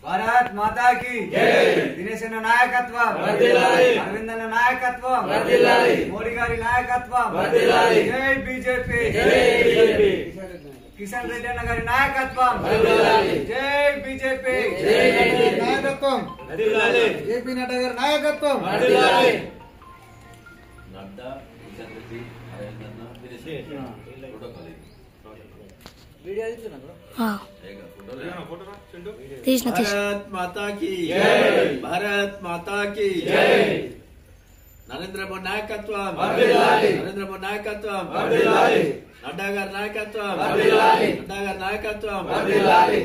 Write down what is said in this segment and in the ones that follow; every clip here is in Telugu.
भारत माता की दिनेश नायकत्व अरविंद नायकत्व मोदी गारी नायकत्व जय बीजेपी किशन रेड्डी गारी नायकत्व जय बीजेपी नायकत्व जेपी नड्डा गारी नायकत्व नड्डा किशन रेड्डी भारत माता की जय भारत माता की जय नरेंद्र मोदी नायकत्व नरेंद्र मोदी नायकत्व नड्डा गारी नायकत्व नड्डा गारी नायकत्व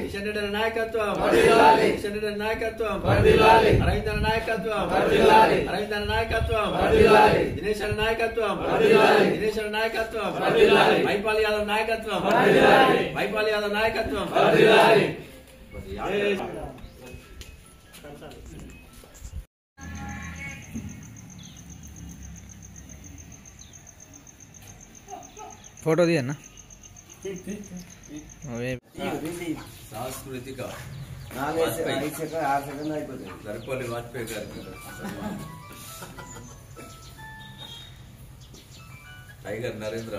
किशन रेड्डी नायकत्व किशन रेड्डी नायकत्व अरविंद नायकत्व अरविंद नायकत्व दिनेश नायकत्व दिनेश नायकत्व महिपाल यादव नायकत्व महिपाल यादव नायकत्व फोटो दिया ना सांस्कृतिक गरपल्ली वाजपेयी टाइगर नरेंद्र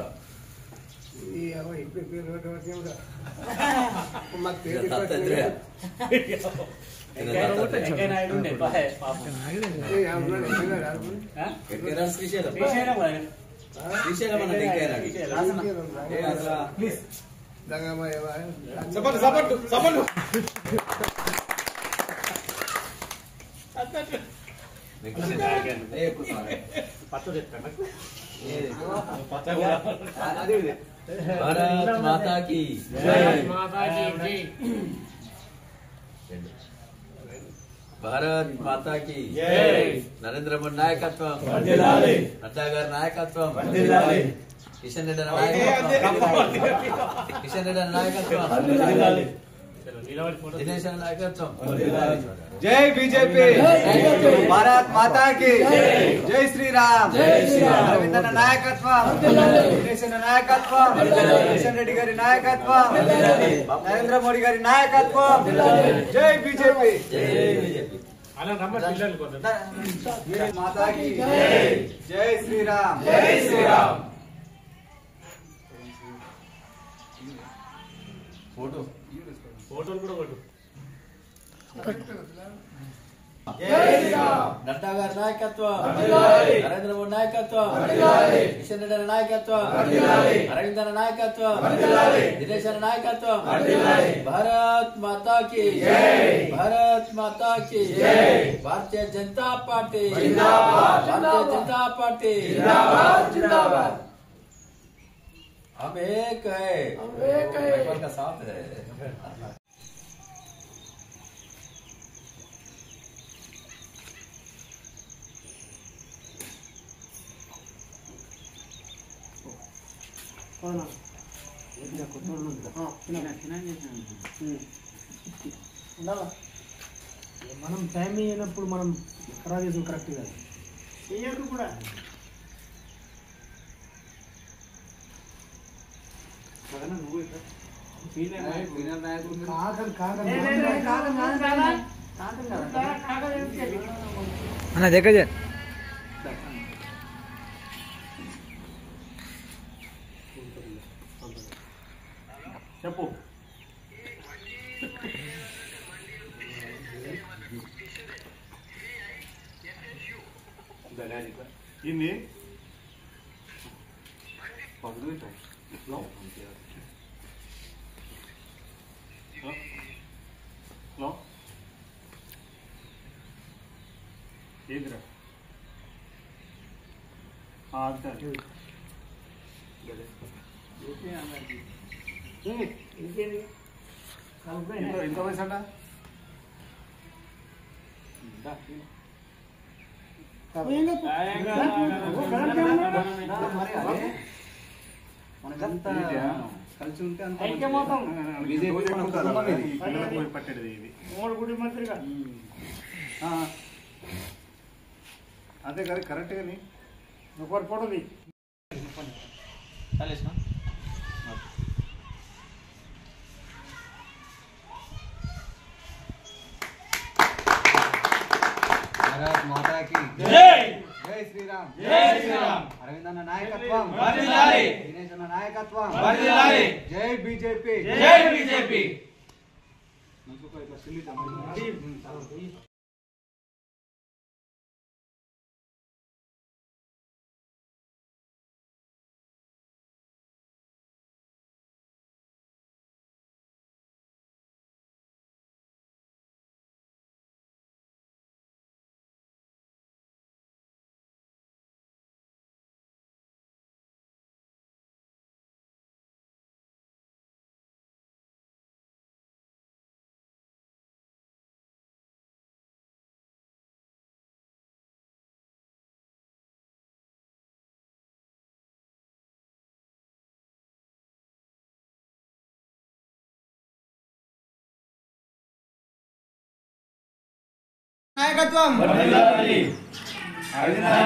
भारत माता की जय भारत माता की जय नरेंद्र मोदी नायकत्व नड्डा गारी नायकत्व किशन रेड्डी नायकत्व दिनेश नायकत्व जय बीजेपी भारत माता की जय श्री राम अरविंद नायकत्व दिनेश नायकत्व किशन रेड्डी गारी नायकत्व नरेंद्र मोदी गारी नायकत्व जय बीजेपी माता की जय श्री राम फोटो नड्डा गारी नायकत्व नरेंद्र मोदी नायकत्व किशन रेड्डी नायकत्व अरविंद नायकत्व दिनेश नायकत्व भारत माता की भारत माता की भारतीय जनता पार्टी भारतीय जनता पार्टी हम एक है का साथ है మనం టైం అయినప్పుడు మనం ఖరాబ్ చేసిన కరెక్ట్ కాదు చేయకు కూడా అన్న దగ్గర చెప్పు ini lo ఏంద్రా ఇంకేంది ఎంత వయసు అంట మనకంతా కలిసి ఉంటే అంత ఐక్యమతం. బీజేపీ మన కుటుంబం ఇది. పట్టేది ఇది మూడు గుడి మంత్రిగా ఆ, అదే కదా కరెక్ట్ కానీ ఒకటి ఫోటోది భారత్ మాతా की జై జై శ్రీరామ్ జై శ్రీరామ్ అరవింద్ అన్న నాయకత్వం వర్ధిల్లాలి దినేష్ అన్న నాయకత్వం వర్ధిల్లాలి జై బీజేపీ జై బీజేపీ నాయకత్వం వర్ధిల్లాలి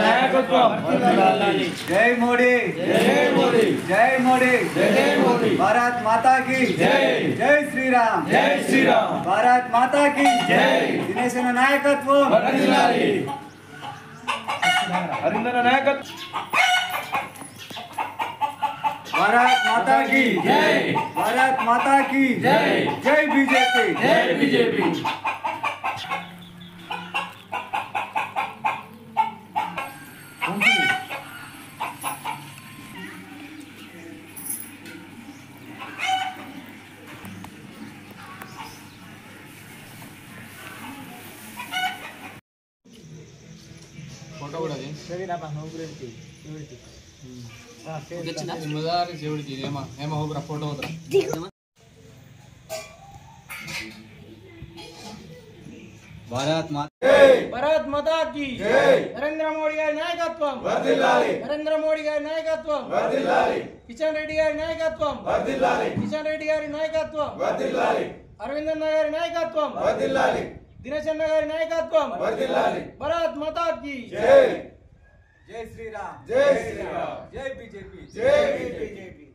నాయకత్వం వర్ధిల్లాలి జై మోడీ జై మోడీ జై మోడీ జై మోడీ భారత్ మాతా की జై జై శ్రీరామ్ జై శ్రీరామ్ భారత్ మాతా की జై దినేష్ అన్న నాయకత్వం వర్ధిల్లాలి అరిందన నాయకత్వం భారత్ మాతా की జై భారత్ మాతా की జై జై బీజేపీ జై బీజేపీ భారత్ మాతా భారత్ మాతా की నరేంద్ర మోడీ గారి నాయకత్వం నరేంద్ర మోడీ గారి నాయకత్వం కిషన్ రెడ్డి గారి నాయకత్వం కిషన్ రెడ్డి గారి నాయకత్వం అరవింద్ అన్న గారి నాయకత్వం దినేష్ అన్న గారి నాయకత్వం భారత్ మాతా की జై శ్రీరామ్ జై శ్రీరామ్ జై బీజేపీ జై బీజేపీ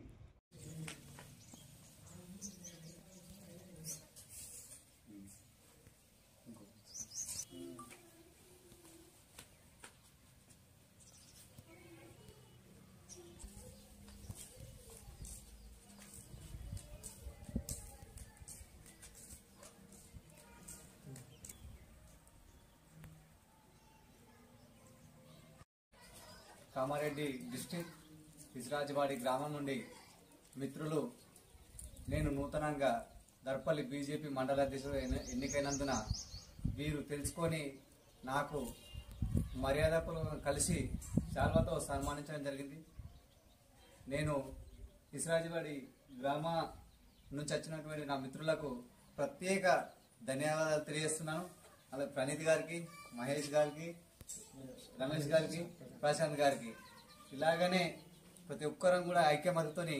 కామారెడ్డి డిస్ట్రిక్ట్ ఇస్రాజవాడి గ్రామం నుండి మిత్రులు నేను నూతనంగా దర్పల్లి బీజేపీ మండల అధ్యక్షుడు ఎన్నికైనందున వీరు తెలుసుకొని నాకు మర్యాదపూర్వకంగా కలిసి శాల్వాతో సన్మానించడం జరిగింది. నేను ఇస్రాజవాడి గ్రామ నుంచి వచ్చినటువంటి నా మిత్రులకు ప్రత్యేక ధన్యవాదాలు తెలియజేస్తున్నాను. అలాగే ప్రణీత్ గారికి, మహేష్ గారికి, రమేష్ గారికి, ప్రశాంత్ గారికి ఇలాగనే ప్రతి ఒక్కరం కూడా ఐక్యమతతోని